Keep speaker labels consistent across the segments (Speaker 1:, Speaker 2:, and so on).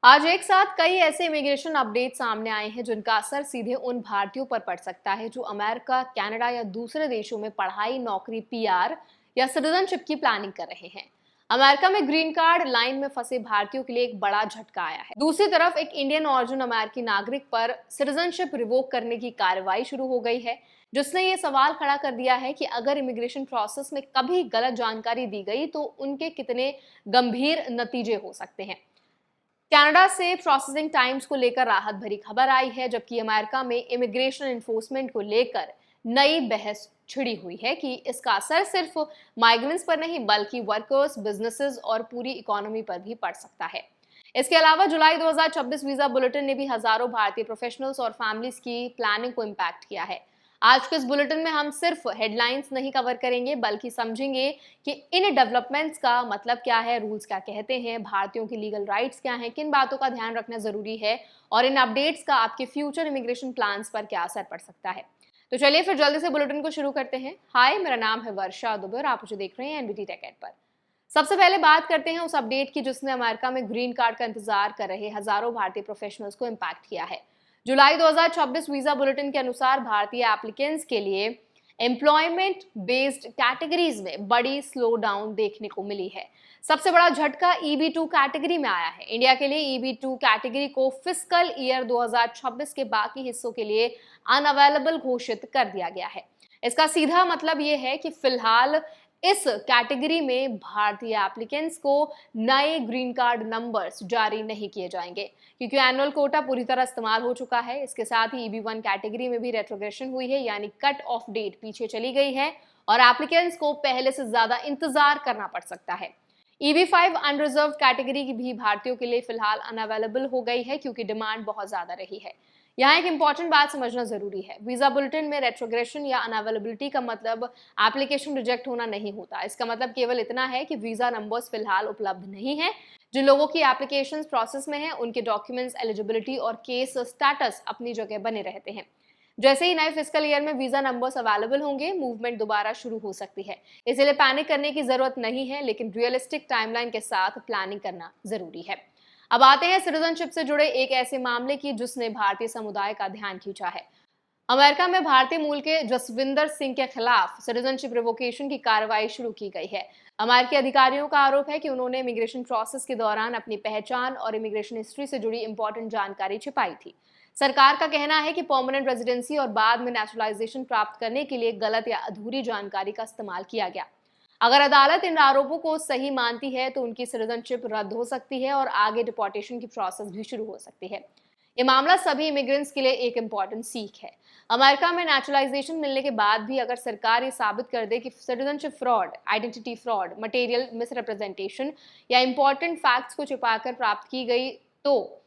Speaker 1: आज एक साथ कई ऐसे इमिग्रेशन अपडेट सामने आए हैं जिनका असर सीधे उन भारतीयों पर पड़ सकता है जो अमेरिका, कनाडा या दूसरे देशों में पढ़ाई, नौकरी, पीआर या सिटीजनशिप की प्लानिंग कर रहे हैं। अमेरिका में ग्रीन कार्ड लाइन में फंसे भारतीयों के लिए एक बड़ा झटका आया है। दूसरी तरफ एक इंडियन ऑरिजिन अमेरिकी नागरिक पर सिटीजनशिप रिवोक करने की कार्रवाई शुरू हो गई है, जिसने ये सवाल खड़ा कर दिया है कि अगर इमिग्रेशन प्रोसेस में कभी गलत जानकारी दी गई तो उनके कितने गंभीर नतीजे हो सकते हैं। कनाडा से प्रोसेसिंग टाइम्स को लेकर राहत भरी खबर आई है, जबकि अमेरिका में इमिग्रेशन एनफोर्समेंट को लेकर नई बहस छिड़ी हुई है कि इसका असर सिर्फ माइग्रेंट्स पर नहीं बल्कि वर्कर्स, बिजनेसेस और पूरी इकोनॉमी पर भी पड़ सकता है। इसके अलावा जुलाई 2026 वीजा बुलेटिन ने भी हजारों भारतीय प्रोफेशनल्स और फैमिलीज की प्लानिंग को इम्पैक्ट किया है। आज के इस बुलेटिन में हम सिर्फ हेडलाइंस नहीं कवर करेंगे बल्कि समझेंगे कि इन डेवलपमेंट्स का मतलब क्या है, रूल्स क्या कहते हैं, भारतीयों की लीगल राइट्स क्या हैं, किन बातों का ध्यान रखना जरूरी है और इन अपडेट्स का आपके फ्यूचर इमिग्रेशन प्लान्स पर क्या असर पड़ सकता है। तो चलिए फिर जल्दी से बुलेटिन को शुरू करते हैं। हाय, मेरा नाम है वर्षा दुबे और आप मुझे देख रहे हैं एनबीटी टेक एड पर। सबसे पहले बात करते हैं उस अपडेट की जिसने अमेरिका में ग्रीन कार्ड का इंतजार कर रहे हजारों भारतीय प्रोफेशनल्स को इम्पैक्ट किया है। जुलाई 2026 वीजा बुलेटिन के अनुसार भारतीय एप्लीकेंट्स के लिए एम्प्लॉयमेंट बेस्ड कैटेगरीज में बड़ी स्लो डाउन देखने को मिली है। सबसे बड़ा झटका EB2 कैटेगरी में आया है। इंडिया के लिए EB2 कैटेगरी को फिस्कल ईयर 2026 के बाकी हिस्सों के लिए अनअवेलेबल घोषित कर दिया गया है। इसका सीधा मतलब ये है कि फिलहाल इस कैटेगरी में भारतीय एप्लीकेंट्स को नए ग्रीन कार्ड नंबर्स जारी नहीं किए जाएंगे क्योंकि एनुअल कोटा पूरी तरह इस्तेमाल हो चुका है। इसके साथ ही EB1 कैटेगरी में भी रेट्रोग्रेशन हुई है, यानी कट ऑफ डेट पीछे चली गई है और एप्लीकेंट्स को पहले से ज्यादा इंतजार करना पड़ सकता है। EB5 अनरिजर्व कैटेगरी की भी भारतीयों के लिए फिलहाल अनअवेलेबल हो गई है क्योंकि डिमांड बहुत ज्यादा रही है। यहाँ एक इंपॉर्टेंट बात समझना जरूरी है। वीजा बुलेटिन में रेट्रोग्रेशन या अनअवेलेबिलिटी का मतलब एप्लीकेशन रिजेक्ट होना नहीं होता। इसका मतलब केवल इतना है कि वीजा नंबर्स फिलहाल उपलब्ध नहीं है। जिन लोगों की एप्लीकेशन प्रोसेस में है उनके डॉक्यूमेंट्स, एलिजिबिलिटी और केस स्टेटस अपनी जगह बने रहते हैं। जैसे ही नए फिस्कल ईयर में वीजा नंबर्स अवेलेबल होंगे, मूवमेंट दोबारा शुरू हो सकती है। इसलिए पैनिक करने की जरूरत नहीं है, लेकिन रियलिस्टिक टाइमलाइन के साथ प्लानिंग करना जरूरी है। अब आते हैं सिटीजनशिप से जुड़े एक ऐसे मामले की जिसने भारतीय समुदाय का ध्यान खींचा है। अमेरिका में भारतीय मूल के जसविंदर सिंह के खिलाफ सिटीजनशिप रिवोकेशन की कार्रवाई शुरू की गई है। अमेरिकी अधिकारियों का आरोप है कि उन्होंने इमिग्रेशन प्रोसेस के दौरान अपनी पहचान और इमिग्रेशन हिस्ट्री से जुड़ी इंपॉर्टेंट जानकारी छिपाई थी। सरकार का कहना है कि परमानेंट रेजिडेंसी और बाद में नेशनलाइजेशन प्राप्त करने के लिए गलत या अधूरी जानकारी का इस्तेमाल किया गया। अगर अदालत इन आरोपों को सही मानती है तो उनकी सिटीजनशिप रद्द हो सकती है और आगे डिपोर्टेशन की प्रोसेस भी शुरू हो सकती है। ये मामला सभी इमिग्रेंट्स के लिए एक इम्पॉर्टेंट सीख है। अमेरिका में नेचुरलाइजेशन मिलने के बाद भी अगर सरकार ये साबित कर दे कि citizenship fraud, identity fraud, material misrepresentation या इंपॉर्टेंट फैक्ट्स को छिपाकर प्राप्त की गई तो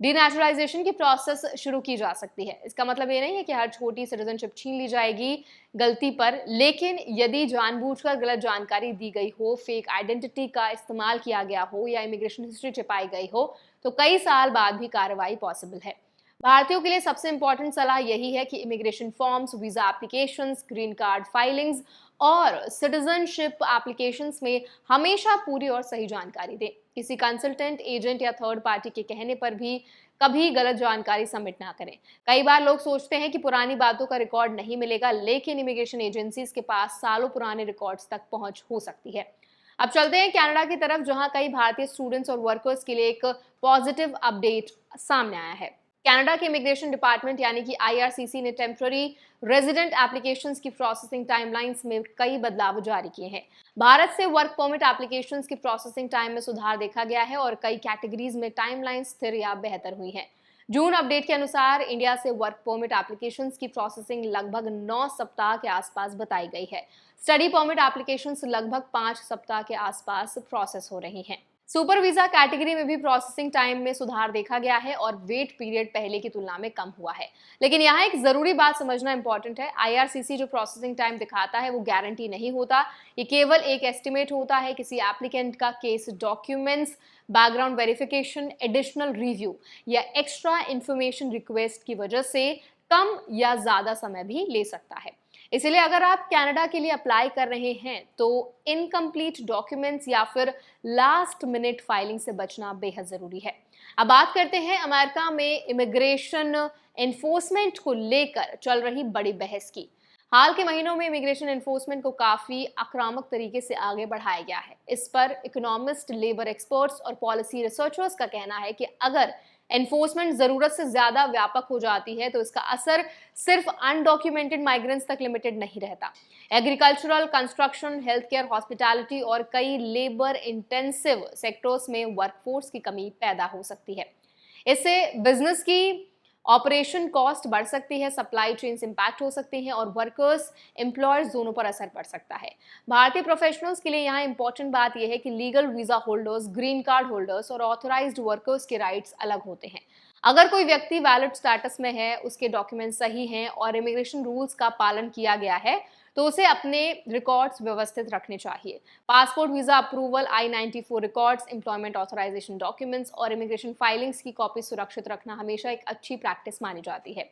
Speaker 1: डीनेचुरलाइजेशन की प्रोसेस शुरू की जा सकती है। इसका मतलब ये नहीं है कि हर छोटी सिटीजनशिप छीन ली जाएगी गलती पर, लेकिन यदि जानबूझकर गलत जानकारी दी गई हो, फेक आइडेंटिटी का इस्तेमाल किया गया हो या इमिग्रेशन हिस्ट्री छिपाई गई हो तो कई साल बाद भी कार्रवाई पॉसिबल है। भारतीयों के लिए सबसे इंपॉर्टेंट सलाह यही है कि immigration forms, visa applications, green card filings और सिटीजनशिप एप्लीकेशंस में हमेशा पूरी और सही जानकारी दें। किसी कंसल्टेंट, एजेंट या थर्ड पार्टी के कहने पर भी कभी गलत जानकारी सबमिट ना करें। कई बार लोग सोचते हैं कि पुरानी बातों का रिकॉर्ड नहीं मिलेगा, लेकिन इमिग्रेशन एजेंसीज के पास सालों पुराने रिकॉर्ड्स तक पहुंच हो सकती है। अब चलते हैं कनाडा की तरफ, जहां कई भारतीय स्टूडेंट्स और वर्कर्स के लिए एक पॉजिटिव अपडेट सामने आया है। कनाडा के इमिग्रेशन डिपार्टमेंट यानी कि IRCC ने टेम्पररी रेजिडेंट एप्लीकेशंस की प्रोसेसिंग टाइमलाइंस में कई बदलाव जारी किए हैं। भारत से वर्क परमिट एप्लीकेशंस की प्रोसेसिंग टाइम में सुधार देखा गया है और कई कैटेगरीज में टाइमलाइन स्थिर या बेहतर हुई है। जून अपडेट के अनुसार इंडिया से वर्क परमिट एप्लीकेशंस की प्रोसेसिंग लगभग 9 सप्ताह के आसपास बताई गई है। स्टडी परमिट एप्लीकेशंस लगभग 5 सप्ताह के आसपास प्रोसेस हो रही हैं। सुपर वीजा कैटेगरी में भी प्रोसेसिंग टाइम में सुधार देखा गया है और वेट पीरियड पहले की तुलना में कम हुआ है। लेकिन यहाँ एक जरूरी बात समझना इंपॉर्टेंट है। IRCC जो प्रोसेसिंग टाइम दिखाता है वो गारंटी नहीं होता, ये केवल एक एस्टिमेट होता है। किसी एप्लीकेंट का case documents, background verification, additional review या एक्स्ट्रा इंफॉर्मेशन रिक्वेस्ट की वजह से कम या ज्यादा समय भी ले सकता है। इसलिए अगर आप कनाडा के लिए अप्लाई कर रहे हैं तो इनकम्प्लीट डॉक्यूमेंट्स या फिर लास्ट मिनट फाइलिंग से बचना बेहद जरूरी है। अब बात करते हैं अमेरिका में इमिग्रेशन एनफोर्समेंट को लेकर चल रही बड़ी बहस की। हाल के महीनों में इमिग्रेशन एनफोर्समेंट को काफी आक्रामक तरीके से आगे बढ़ाया गया है। इस पर इकोनॉमिस्ट, लेबर एक्सपर्ट्स और पॉलिसी रिसर्चर्स का कहना है कि अगर एनफोर्समेंट जरूरत से ज्यादा व्यापक हो जाती है तो इसका असर सिर्फ अनडॉक्यूमेंटेड माइग्रेंट्स तक लिमिटेड नहीं रहता। Agricultural, construction, health care, hospitality और कई लेबर इंटेंसिव सेक्टर्स में वर्कफोर्स की कमी पैदा हो सकती है। इससे बिजनेस की ऑपरेशन कॉस्ट बढ़ सकती है, सप्लाई चेन्स इंपैक्ट हो सकती हैं और वर्कर्स, एम्प्लॉयर्स दोनों पर असर पड़ सकता है। भारतीय प्रोफेशनल्स के लिए यहाँ इंपॉर्टेंट बात यह है कि legal visa holders, green card holders और ऑथराइज्ड वर्कर्स के राइट्स अलग होते हैं। अगर कोई व्यक्ति वैलिड स्टेटस में है, उसके डॉक्यूमेंट सही हैं और इमिग्रेशन रूल्स का पालन किया गया है तो उसे अपने रिकॉर्ड्स व्यवस्थित रखने चाहिए। Passport, visa approval, I-94 records, employment authorization documents और इमिग्रेशन फाइलिंग्स की कॉपी सुरक्षित रखना हमेशा एक अच्छी प्रैक्टिस मानी जाती है।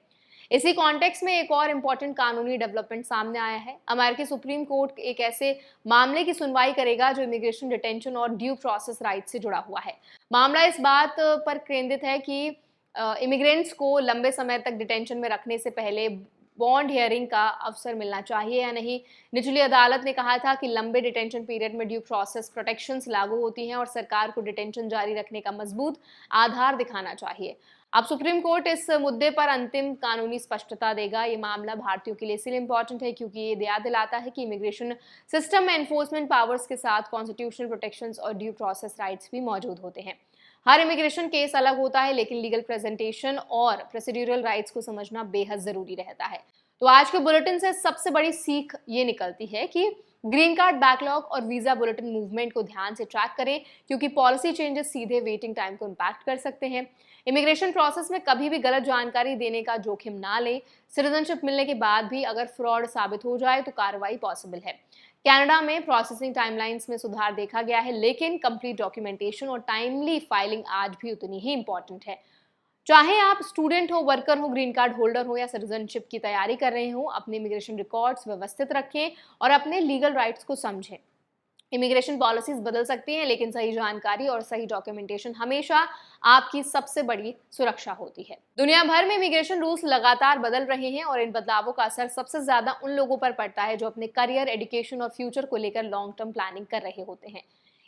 Speaker 1: इसी कॉन्टेक्स्ट में एक और इम्पोर्टेंट कानूनी डेवलपमेंट सामने आया है। अमेरिकी सुप्रीम कोर्ट एक ऐसे मामले की सुनवाई करेगा जो इमिग्रेशन डिटेंशन और ड्यू प्रोसेस राइट से जुड़ा हुआ है। मामला इस बात पर केंद्रित है कि इमिग्रेंट्स को लंबे समय तक डिटेंशन में रखने से पहले बॉन्ड हियरिंग का अवसर मिलना चाहिए या नहीं। निचली अदालत ने कहा था कि लंबे डिटेंशन पीरियड में ड्यू प्रोसेस प्रोटेक्शंस लागू होती हैं और सरकार को डिटेंशन जारी रखने का मजबूत आधार दिखाना चाहिए। अब सुप्रीम कोर्ट इस मुद्दे पर अंतिम कानूनी स्पष्टता देगा। ये मामला भारतीयों के लिए इसलिए इंपॉर्टेंट है क्योंकि ये याद दिलाता है कि इमिग्रेशन सिस्टम में एनफोर्समेंट पावर्स के साथ कॉन्स्टिट्यूशनल प्रोटेक्शंस और ड्यू प्रोसेस राइट्स भी मौजूद होते हैं। हर इमिग्रेशन केस अलग होता है, लेकिन लीगल प्रेजेंटेशन और प्रोसीड्यूरल राइट्स को समझना बेहद जरूरी रहता है। तो आज के बुलेटिन से सबसे बड़ी सीख ये निकलती है कि ग्रीन कार्ड बैकलॉग और वीजा बुलेटिन मूवमेंट को ध्यान से ट्रैक करें क्योंकि पॉलिसी चेंजेस सीधे वेटिंग टाइम को इम्पैक्ट कर सकते हैं। इमिग्रेशन प्रोसेस में कभी भी गलत जानकारी देने का जोखिम ना लें। सिटीजनशिप मिलने के बाद भी अगर फ्रॉड साबित हो जाए तो कार्रवाई पॉसिबल है। कनाडा में प्रोसेसिंग टाइमलाइंस में सुधार देखा गया है, लेकिन कंप्लीट डॉक्यूमेंटेशन और टाइमली फाइलिंग आज भी उतनी ही इंपॉर्टेंट है। चाहे आप स्टूडेंट हो, वर्कर हो, ग्रीन कार्ड होल्डर हो या सिटीजनशिप की तैयारी कर रहे हो, अपने इमिग्रेशन रिकॉर्ड्स व्यवस्थित रखें और अपने लीगल राइट्स को समझें। इमिग्रेशन पॉलिसीज बदल सकती हैं, लेकिन सही जानकारी और सही डॉक्यूमेंटेशन हमेशा आपकी सबसे बड़ी सुरक्षा होती है। दुनिया भर में इमिग्रेशन रूल्स लगातार बदल रहे हैं और इन बदलावों का असर सबसे ज्यादा उन लोगों पर पड़ता है जो अपने करियर, एजुकेशन और फ्यूचर को लेकर लॉन्ग टर्म प्लानिंग कर रहे होते हैं।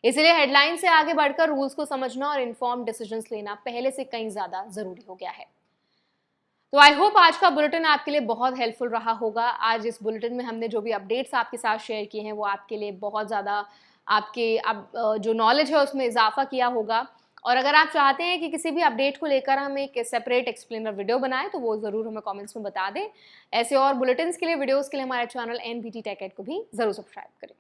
Speaker 1: इसलिए हेडलाइन से आगे बढ़कर रूल्स को समझना और इन्फॉर्म्ड डिसीजंस लेना पहले से कहीं ज्यादा जरूरी हो गया है। तो आई होप आज का बुलेटिन आपके लिए बहुत हेल्पफुल रहा होगा। आज इस बुलेटिन में हमने जो भी अपडेट्स आपके साथ शेयर किए हैं वो आपके लिए बहुत ज़्यादा जो नॉलेज है उसमें इजाफा किया होगा। और अगर आप चाहते हैं कि किसी भी अपडेट को लेकर हम एक सेपरेट एक्सप्लेनर वीडियो बनाएं तो वो ज़रूर हमें कमेंट्स में बता दें। ऐसे और बुलेटिन्स के लिए, वीडियोज़ के लिए हमारे चैनल NBT Tech Ed को भी ज़रूर सब्सक्राइब करें।